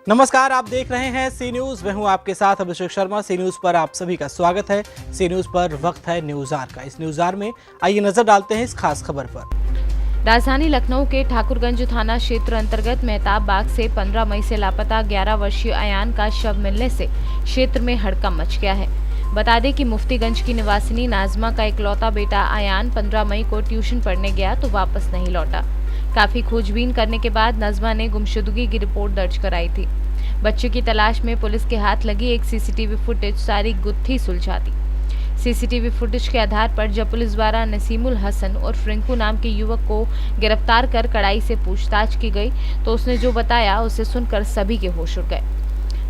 नमस्कार, आप देख रहे हैं सी न्यूज। मैं हूं आपके साथ अभिषेक शर्मा। सी न्यूज पर आप सभी का स्वागत है। सी न्यूज पर वक्त है न्यूज आर का। इस न्यूज आर में आइए नजर डालते हैं इस खास खबर पर। राजधानी लखनऊ के ठाकुरगंज थाना क्षेत्र अंतर्गत मेहताब बाग से 15 मई से लापता 11 वर्षीय अयान का शव मिलने से क्षेत्र में हड़कंप मच गया है। बता दें कि मुफ्तीगंज की निवासिनी नाजमा का इकलौता बेटा अयान 15 मई को ट्यूशन पढ़ने गया तो वापस नहीं लौटा। काफी खोजबीन करने के बाद नाजमा ने गुमशुदगी की रिपोर्ट दर्ज कराई थी। बच्चे की तलाश में पुलिस के हाथ लगी एक सीसीटीवी फुटेज सारी गुत्थी सुलझा दी। सीसीटीवी फुटेज के आधार पर जब पुलिस द्वारा नसीमुल हसन और फ्रिंकू नाम के युवक को गिरफ्तार कर कड़ाई से पूछताछ की गई तो उसने जो बताया उसे सुनकर सभी के होश उड़ गए।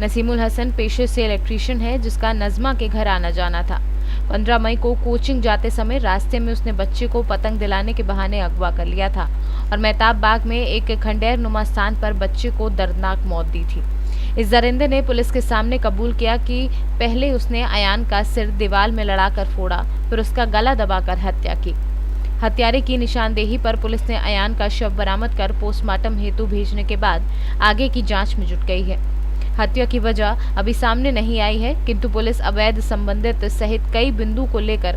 नसीमुल हसन पेशे से इलेक्ट्रीशियन है जिसका नजमा के घर आना जाना था। 15 मई को कोचिंग जाते समय रास्ते में उसने बच्चे को पतंग दिलाने के बहाने अगवा कर लिया था और मेहताब बाग में एक खंडेर नुमा स्थान पर बच्चे को दर्दनाक मौत दी थी। इस दरिंदे ने पुलिस के सामने कबूल किया कि पहले उसने अयान का सिर दीवार में लड़ाकर फोड़ा, फिर उसका गला दबाकर हत्या की। हत्यारे की निशानदेही पर पुलिस ने अयान का शव बरामद कर पोस्टमार्टम हेतु भेजने के बाद आगे की जांच में जुट गई है। हत्या की वजह अभी सामने नहीं आई है, किंतु पुलिस अवैध संबंधित सहित कई बिंदु को लेकर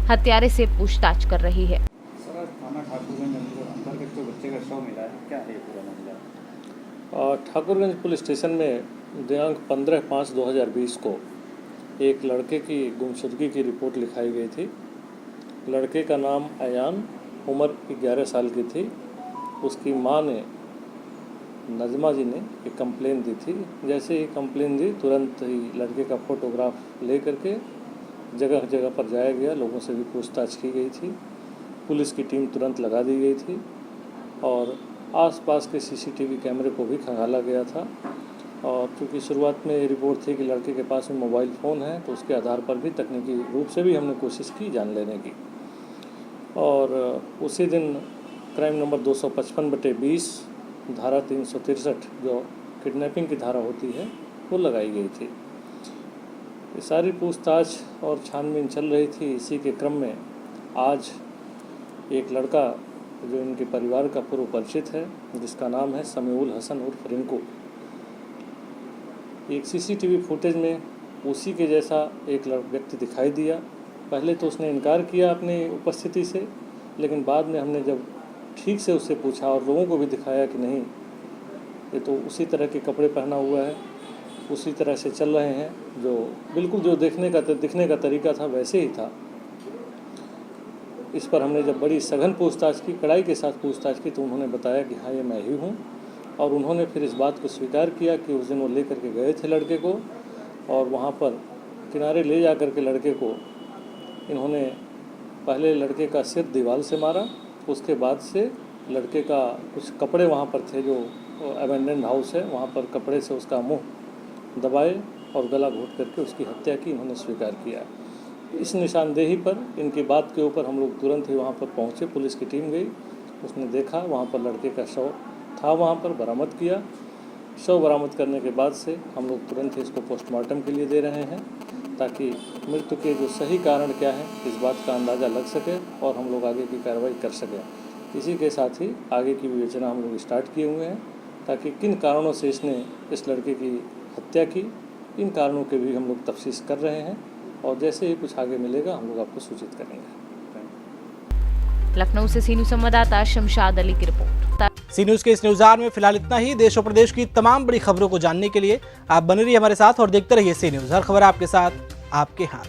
हत्यारे से पूछताछ कर रही है। सर, थाना ठाकुरगंज अंतर्गत जो बच्चे का शव मिला है, क्या है ये पूरा मामला? ठाकुरगंज पुलिस स्टेशन में दिनांक 15/5/2020 को एक लड़के की गुमशुदगी की रिपोर्ट लिखाई गई थी। लड़के का नाम अयान, उम्र 11 साल की थी। उसकी मां ने, नजमा जी ने एक कंप्लेन दी थी। जैसे ही कंप्लेन दी तुरंत ही लड़के का फ़ोटोग्राफ ले करके जगह जगह पर जाया गया, लोगों से भी पूछताछ की गई थी। पुलिस की टीम तुरंत लगा दी गई थी और आसपास के सीसीटीवी कैमरे को भी खंगाला गया था। और क्योंकि शुरुआत में ये रिपोर्ट थी कि लड़के के पास में मोबाइल फ़ोन है, तो उसके आधार पर भी तकनीकी रूप से भी हमने कोशिश की जान लेने की। और उसी दिन क्राइम नंबर 255/20 धारा 363 जो किडनैपिंग की धारा होती है वो लगाई गई थी। ये सारी पूछताछ और छानबीन चल रही थी। इसी के क्रम में आज एक लड़का जो इनके परिवार का पूर्व परिचित है, जिसका नाम है समीउल हसन उर्फ रिंकू, एक सीसीटीवी फुटेज में उसी के जैसा एक व्यक्ति दिखाई दिया। पहले तो उसने इनकार किया अपनी उपस्थिति से, लेकिन बाद में हमने जब ठीक से उससे पूछा और लोगों को भी दिखाया कि नहीं, ये तो उसी तरह के कपड़े पहना हुआ है, उसी तरह से चल रहे हैं, जो बिल्कुल जो दिखने का तरीका था वैसे ही था। इस पर हमने जब बड़ी सघन पूछताछ की, कड़ाई के साथ पूछताछ की, तो उन्होंने बताया कि हाँ, ये मैं ही हूँ। और उन्होंने फिर इस बात को स्वीकार किया कि उस दिन वो ले करके गए थे लड़के को और वहाँ पर किनारे ले जा कर के लड़के को इन्होंने पहले लड़के का सिर दीवार से मारा। उसके बाद से लड़के का कुछ कपड़े वहाँ पर थे, जो अबेंडेंड हाउस है, वहाँ पर कपड़े से उसका मुंह दबाए और गला घोट करके उसकी हत्या की इन्होंने स्वीकार किया। इस निशानदेही पर, इनकी बात के ऊपर हम लोग तुरंत ही वहाँ पर पहुँचे। पुलिस की टीम गई, उसने देखा वहाँ पर लड़के का शव था, वहाँ पर बरामद किया। शव बरामद करने के बाद से हम लोग तुरंत ही इसको पोस्टमार्टम के लिए दे रहे हैं, ताकि मृत्यु के जो सही कारण क्या है इस बात का अंदाज़ा लग सके और हम लोग आगे की कार्रवाई कर सकें। इसी के साथ ही आगे की विवेचना हम लोग स्टार्ट किए हुए हैं, ताकि किन कारणों से इसने इस लड़के की हत्या की, इन कारणों के भी हम लोग तफ्तीश कर रहे हैं और जैसे ही कुछ आगे मिलेगा हम लोग आपको सूचित करेंगे। लखनऊ से सी न्यूज संवाददाता शमशाद अली की रिपोर्ट। सी न्यूज के इस न्यूज आर में फिलहाल इतना ही। देश और प्रदेश की तमाम बड़ी खबरों को जानने के लिए आप बने रहिए हमारे साथ और देखते रहिए सी न्यूज। हर खबर आपके साथ, आपके हाथ।